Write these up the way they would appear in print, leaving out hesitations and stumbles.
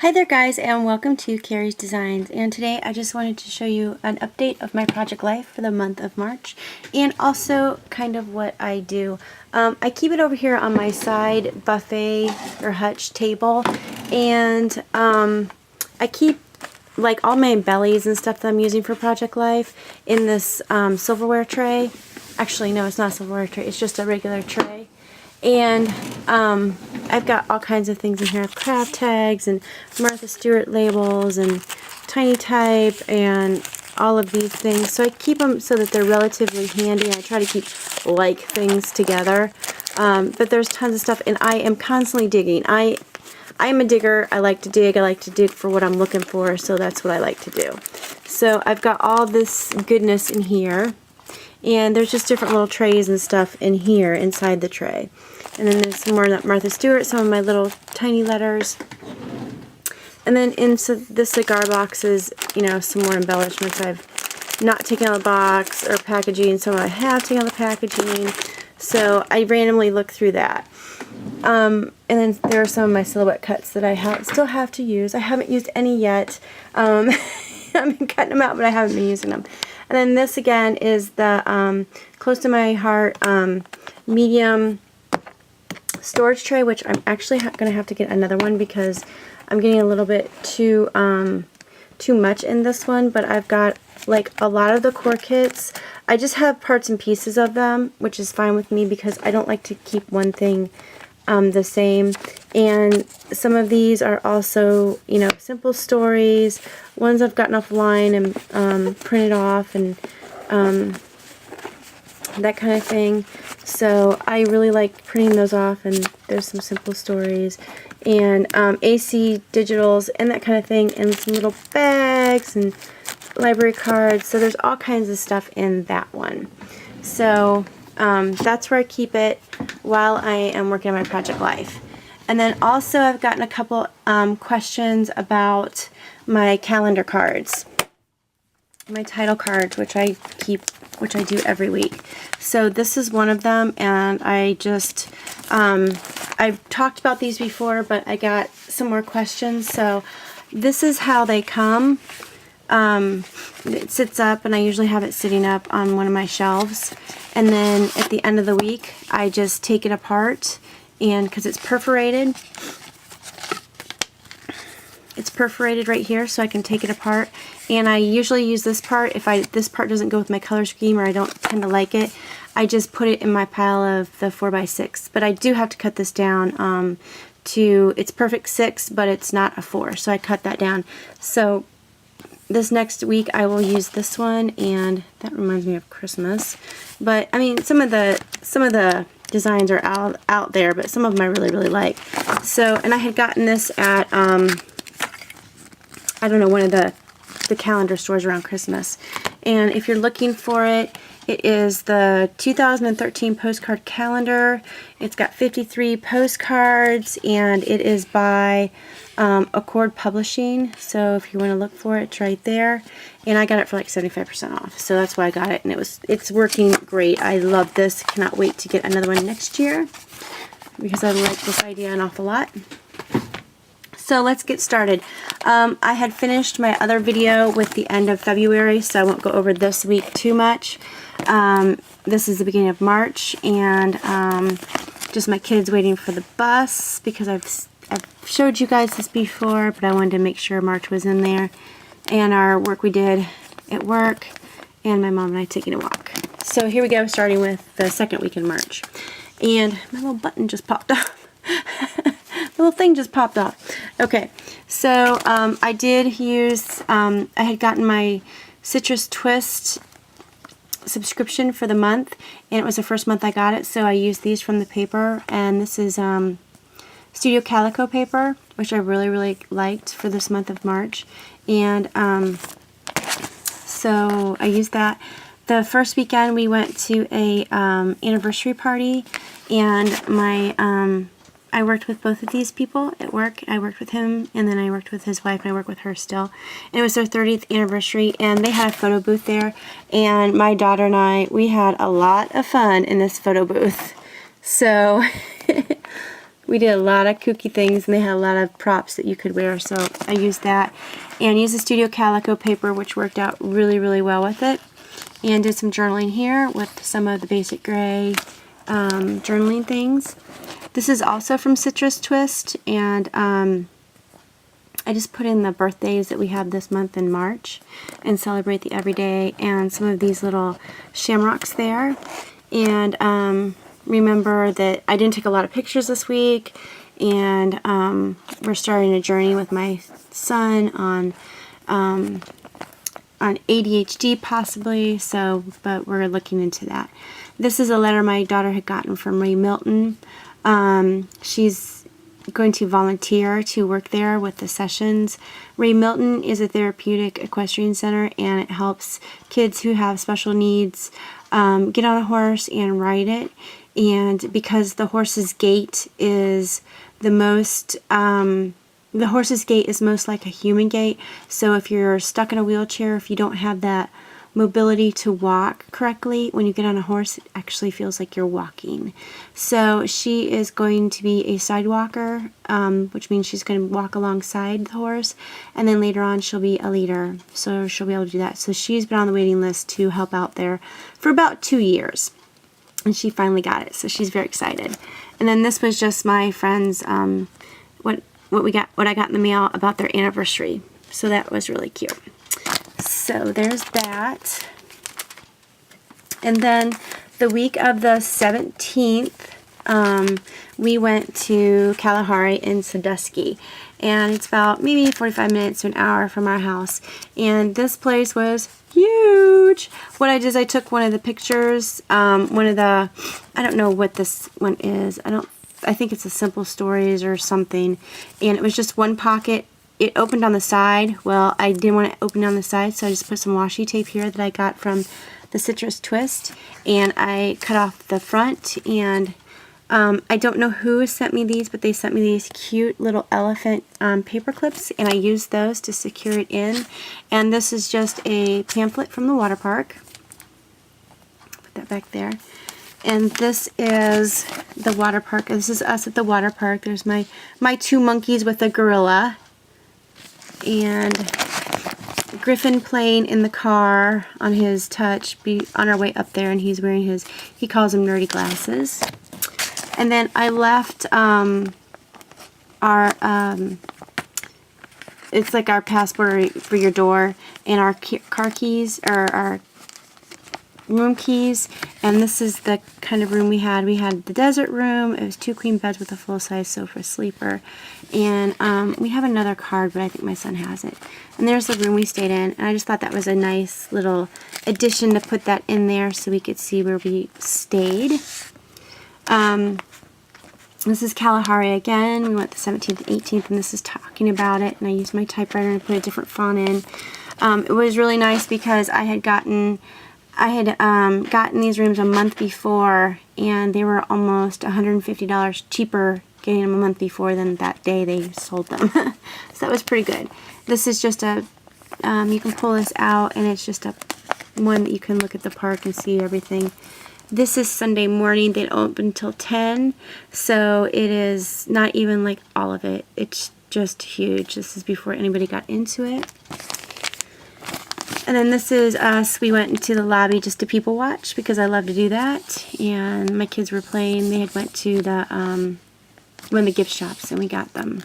Hi there guys, and welcome to Carrie's Designs, and today I just wanted to show you an update of my project life for the month of March and also kind of what I do. I keep it over here on my side buffet or hutch table, and I keep like all my bellies and stuff that I'm using for project life in this silverware tray. Actually no, it's not a silverware tray, it's just a regular tray. And I've got all kinds of things in here, craft tags and Martha Stewart labels and tiny type and all of these things. So I keep them so that they're relatively handy, and I try to keep like things together. But there's tons of stuff, and I am constantly digging. I am a digger. I like to dig. I like to dig for what I'm looking for, so that's what I like to do. So I've got all this goodness in here. And there's just different little trays and stuff in here inside the tray. And then there's some more Martha Stewart, some of my little tiny letters. And then in the cigar boxes, you know, some more embellishments. I've not taken out the box or packaging, some I have taken out the packaging. So I randomly look through that. And then there are some of my silhouette cuts that I still have to use. I haven't used any yet. I've been cutting them out, but I haven't been using them. And then this again is the Close to My Heart medium storage tray, which I'm actually going to have to get another one because I'm getting a little bit too much in this one. But I've got like a lot of the core kits. I just have parts and pieces of them, which is fine with me because I don't like to keep one thing the same. And some of these are also, you know, simple stories, ones I've gotten offline and printed off and that kind of thing. So I really like printing those off, and there's some simple stories and AC digitals and that kind of thing, and some little bags and library cards. So there's all kinds of stuff in that one. So that's where I keep it while I am working on my project life. And then also I've gotten a couple questions about my calendar cards, my title cards, which I do every week. So this is one of them, and I just I've talked about these before, but I got some more questions. So this is how they come. It sits up, and I usually have it sitting up on one of my shelves, and then at the end of the week I just take it apart, and because it's perforated right here, so I can take it apart. And I usually use this part if this part doesn't go with my color scheme or I don't tend to like it. I just put it in my pile of the 4x6, but I do have to cut this down to it's perfect 6, but it's not a 4, so I cut that down. So this next week I will use this one, and that reminds me of Christmas. But I mean, some of the designs are out there, but some of them I really like. So, and I had gotten this at I don't know, one of the calendar stores around Christmas. And if you're looking for it, it is the 2013 postcard calendar. It's got 53 postcards, and it is by Accord Publishing. So if you want to look for it, it's right there. And I got it for like 75% off. So that's why I got it, and it's working great. I love this. Cannot wait to get another one next year because I like this idea an awful lot. So let's get started. I had finished my other video with the end of February, so I won't go over this week too much. This is the beginning of March, and just my kids waiting for the bus because I've showed you guys this before, but I wanted to make sure March was in there. And our work we did at work, and my mom and I taking a walk. So here we go, starting with the second week in March. And my little button just popped off. Little thing just popped off. Okay, so I did use, I had gotten my Citrus Twist subscription for the month, and it was the first month I got it, so I used these from the paper, and this is Studio Calico paper, which I really liked for this month of March, and so I used that. The first weekend we went to a anniversary party, and my I worked with both of these people at work. I worked with him, and then I worked with his wife, and I work with her still. And it was their 30th anniversary, and they had a photo booth there. And my daughter and I, we had a lot of fun in this photo booth. So we did a lot of kooky things, and they had a lot of props that you could wear, so I used that. And used the Studio Calico paper, which worked out really, really well with it. And did some journaling here with some of the basic gray journaling things. This is also from Citrus Twist, and I just put in the birthdays that we have this month in March and celebrate the everyday, and some of these little shamrocks there. And remember that I didn't take a lot of pictures this week, and we're starting a journey with my son on ADHD possibly, so, but we're looking into that. This is a letter my daughter had gotten from Ray Milton. She's going to volunteer to work there with the sessions. Ray Milton is a therapeutic equestrian center, and it helps kids who have special needs get on a horse and ride it. And because the horse's gait is the most like a human gait, so if you're stuck in a wheelchair, if you don't have that mobility to walk correctly, when you get on a horse, it actually feels like you're walking. So she is going to be a sidewalker, which means she's going to walk alongside the horse, and then later on she'll be a leader, so she'll be able to do that. So she's been on the waiting list to help out there for about 2 years, and she finally got it, so she's very excited. And then this was just my friends, what I got in the mail about their anniversary, so that was really cute. So there's that. And then the week of the 17th, we went to Kalahari in Sandusky, and it's about maybe 45 minutes to an hour from our house, and this place was huge. What I did is I took one of the pictures, one of the, I don't know what this one is, I think it's a Simple Stories or something, and it was just one pocket. It opened on the side. Well, I didn't want it open on the side, so I just put some washi tape here that I got from the Citrus Twist, and I cut off the front. And I don't know who sent me these, but they sent me these cute little elephant paper clips, and I used those to secure it in. And this is just a pamphlet from the water park. Put that back there. And this is the water park. This is us at the water park. There's my two monkeys with a gorilla. And Griffin playing in the car on his touch, on our way up there, and he's wearing his, he calls them nerdy glasses. And then I left our, it's like our passport for your door, and our car keys, or our room keys, and this is the kind of room we had. We had the desert room. It was 2 queen beds with a full-size sofa sleeper, and we have another card, but I think my son has it. And there's the room we stayed in, and I just thought that was a nice little addition to put that in there so we could see where we stayed. This is Kalahari again. We went the 17th and 18th, and this is talking about it, and I used my typewriter and put a different font in. It was really nice because I had gotten these rooms a month before, and they were almost $150 cheaper getting them a month before than that day they sold them. So that was pretty good. This is just a, you can pull this out, and it's just a one that you can look at the park and see everything. This is Sunday morning. They don't open until 10, so it is not even like all of it. It's just huge. This is before anybody got into it. And then this is us. We went into the lobby just to people watch because I love to do that. And my kids were playing. They had went to the one of the gift shops, and we got them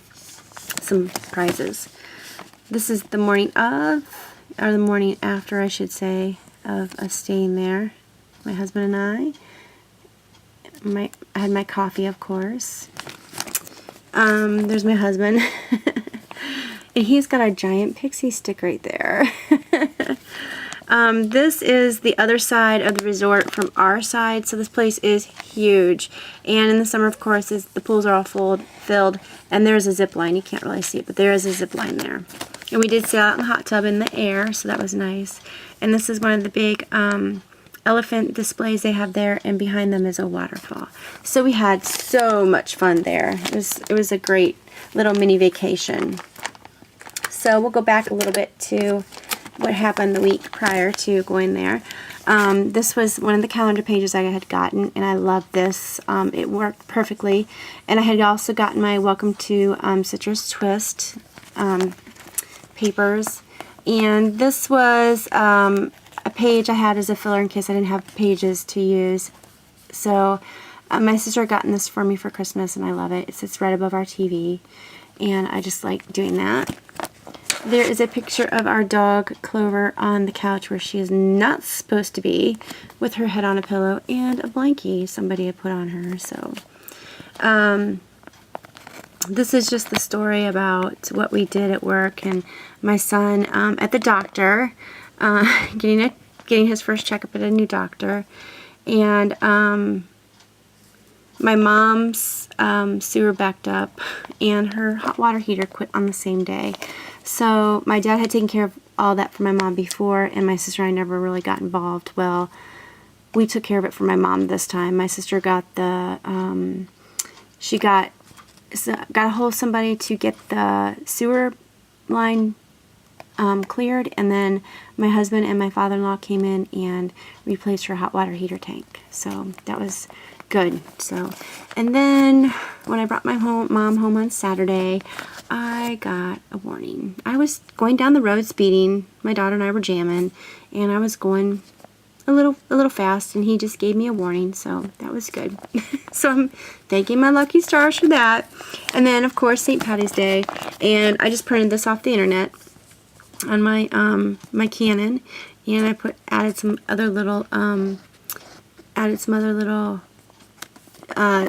some prizes. This is the morning of, or the morning after, I should say, of us staying there. My husband and I had my coffee, of course. There's my husband. And he's got a giant pixie stick right there. This is the other side of the resort from our side. So this place is huge. And in the summer, of course, the pools are all filled. And there's a zip line. You can't really see it, but there is a zip line there. And we did sit out in the hot tub in the air, so that was nice. And this is one of the big elephant displays they have there, and behind them is a waterfall. So we had so much fun there. It was a great little mini vacation. So we'll go back a little bit to what happened the week prior to going there. This was one of the calendar pages I had gotten, and I love this. It worked perfectly. And I had also gotten my Welcome to Citrus Twist papers. And this was a page I had as a filler in case I didn't have pages to use. So my sister had gotten this for me for Christmas, and I love it. It sits right above our TV, and I just like doing that. There is a picture of our dog, Clover, on the couch where she is not supposed to be, with her head on a pillow and a blankie somebody had put on her. So, this is just the story about what we did at work, and my son at the doctor, getting his first checkup at a new doctor, and my mom's sewer backed up, and her hot water heater quit on the same day. So my dad had taken care of all that for my mom before, and my sister and I never really got involved. Well, we took care of it for my mom this time. My sister got the, she got a hold of somebody to get the sewer line cleared, and then my husband and my father-in-law came in and replaced her hot water heater tank. So that was good. So, and then when I brought my mom home on Saturday, I got a warning. I was going down the road speeding. My daughter and I were jamming, and I was going a little fast, and he just gave me a warning, so that was good. So I'm thanking my lucky stars for that. And then of course St. Patty's Day, and I just printed this off the internet on my my Canon, and I added some other little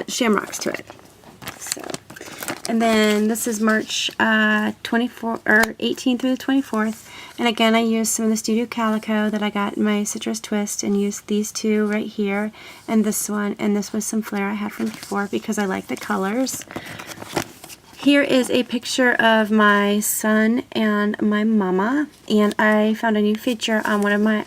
shamrocks to it. So, and then this is March 18th through the 24th. And again, I used some of the Studio Calico that I got in my Citrus Twist, and used these two right here and this one. And this was some flair I had from before because I like the colors. Here is a picture of my son and my mama, and I found a new feature on one of my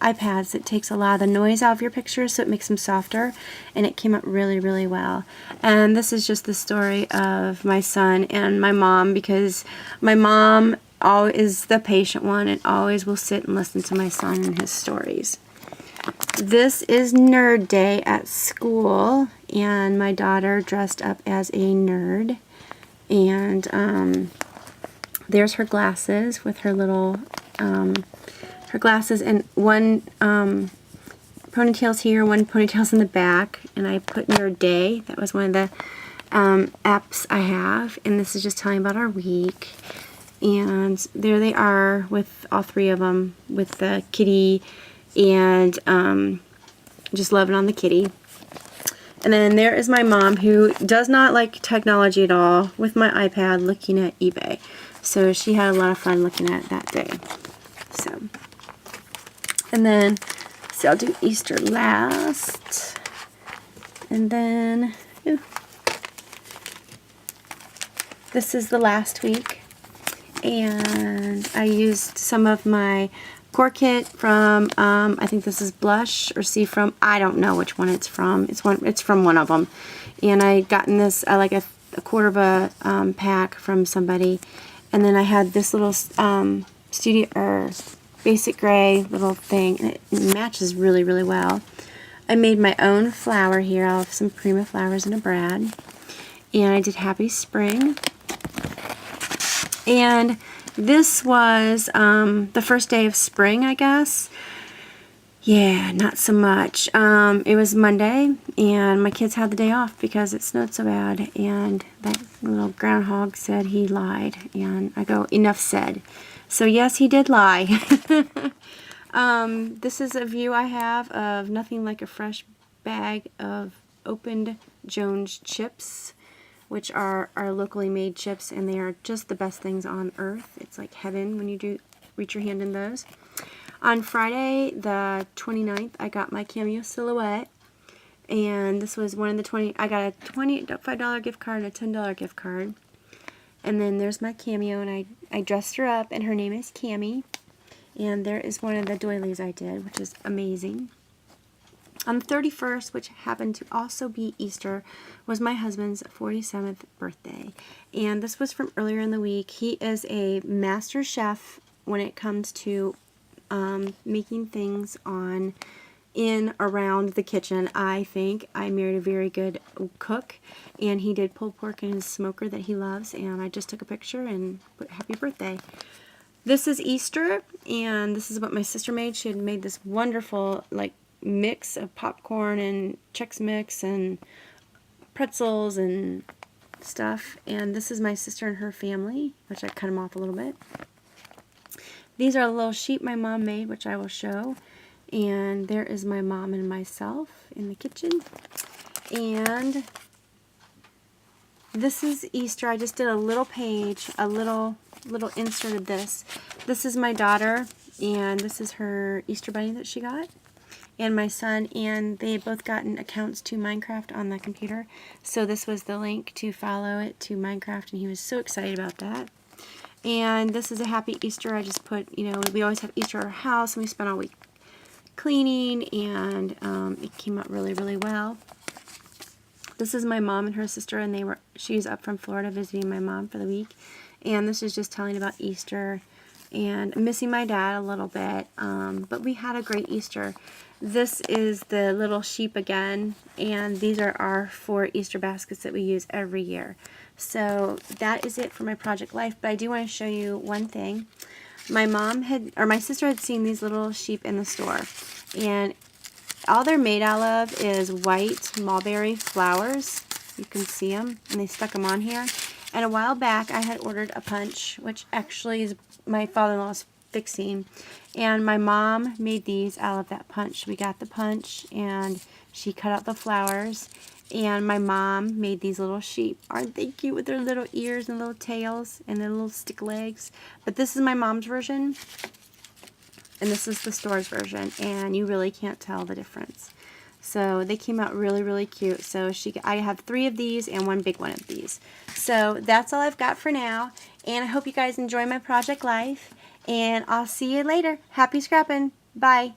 iPads that takes a lot of the noise out of your pictures, so it makes them softer, and it came out really, really well. And this is just the story of my son and my mom, because my mom is the patient one and always will sit and listen to my son and his stories. This is Nerd Day at school, and my daughter dressed up as a nerd. And there's her glasses with her little, her glasses, and one ponytail's here, one ponytail's in the back, and I put Nerd Day. That was one of the apps I have, and this is just telling about our week. And there they are with all three of them, with the kitty, and just loving on the kitty. And then there is my mom, who does not like technology at all, with my iPad looking at eBay. So she had a lot of fun looking at it that day. So, and then, so I'll do Easter last. And then, this is the last week. And I used some of my core kit from, I think this is Blush or See From, I don't know which one it's from. It's from one of them. And I gotten this, like a quarter of a pack from somebody. And then I had this little basic gray little thing, and it matches really, really well. I made my own flower here. I'll have some Prima flowers and a brad. And I did Happy Spring. And this was the first day of spring, I guess. Yeah, not so much. It was Monday, and my kids had the day off because it snowed so bad, and that little groundhog said he lied, and I go, enough said. So yes, he did lie. This is a view I have of nothing like a fresh bag of opened Jones chips, which are our locally made chips, and they are just the best things on earth. It's like heaven when you reach your hand in those. On Friday, the 29th, I got my Cameo Silhouette, and this was one of the I got a $5 gift card and a $10 gift card. And then there's my Cameo, and I dressed her up, and her name is Cammy. And there is one of the doilies I did, which is amazing. On the 31st, which happened to also be Easter, was my husband's 47th birthday. And this was from earlier in the week. He is a master chef when it comes to making things in around the kitchen. I think I married a very good cook, and he did pulled pork in his smoker that he loves, and I just took a picture and put happy birthday. This is Easter, and this is what my sister made. She had made this wonderful like mix of popcorn and Chex Mix and pretzels and stuff. And this is my sister and her family, which I cut them off a little bit. These are little sheep my mom made, which I will show. And there is my mom and myself in the kitchen. And this is Easter. I just did a little page, a little insert of this. This is my daughter, and this is her Easter bunny that she got, and my son, and they had both gotten accounts to Minecraft on the computer, so this was the link to follow it to Minecraft, and he was so excited about that. And this is a happy Easter. I just put, you know, we always have Easter at our house, and we spent all week cleaning, and it came out really, really well. This is my mom and her sister, and she's up from Florida visiting my mom for the week. And this is just telling about Easter, and I'm missing my dad a little bit, but we had a great Easter. This is the little sheep again, and these are our 4 Easter baskets that we use every year. So that is it for my project life, but I do want to show you one thing. My sister had seen these little sheep in the store, and all they're made out of is white mulberry flowers. You can see them, and they stuck them on here. And a while back, I had ordered a punch, which actually is my father-in-law's fixing. And my mom made these out of that punch. We got the punch, and she cut out the flowers. And my mom made these little sheep. Aren't they cute with their little ears and little tails and their little stick legs? But this is my mom's version, and this is the store's version. And you really can't tell the difference. So they came out really, really cute. So I have 3 of these and 1 big one of these. So that's all I've got for now. And I hope you guys enjoy my project life. And I'll see you later. Happy scrapping. Bye.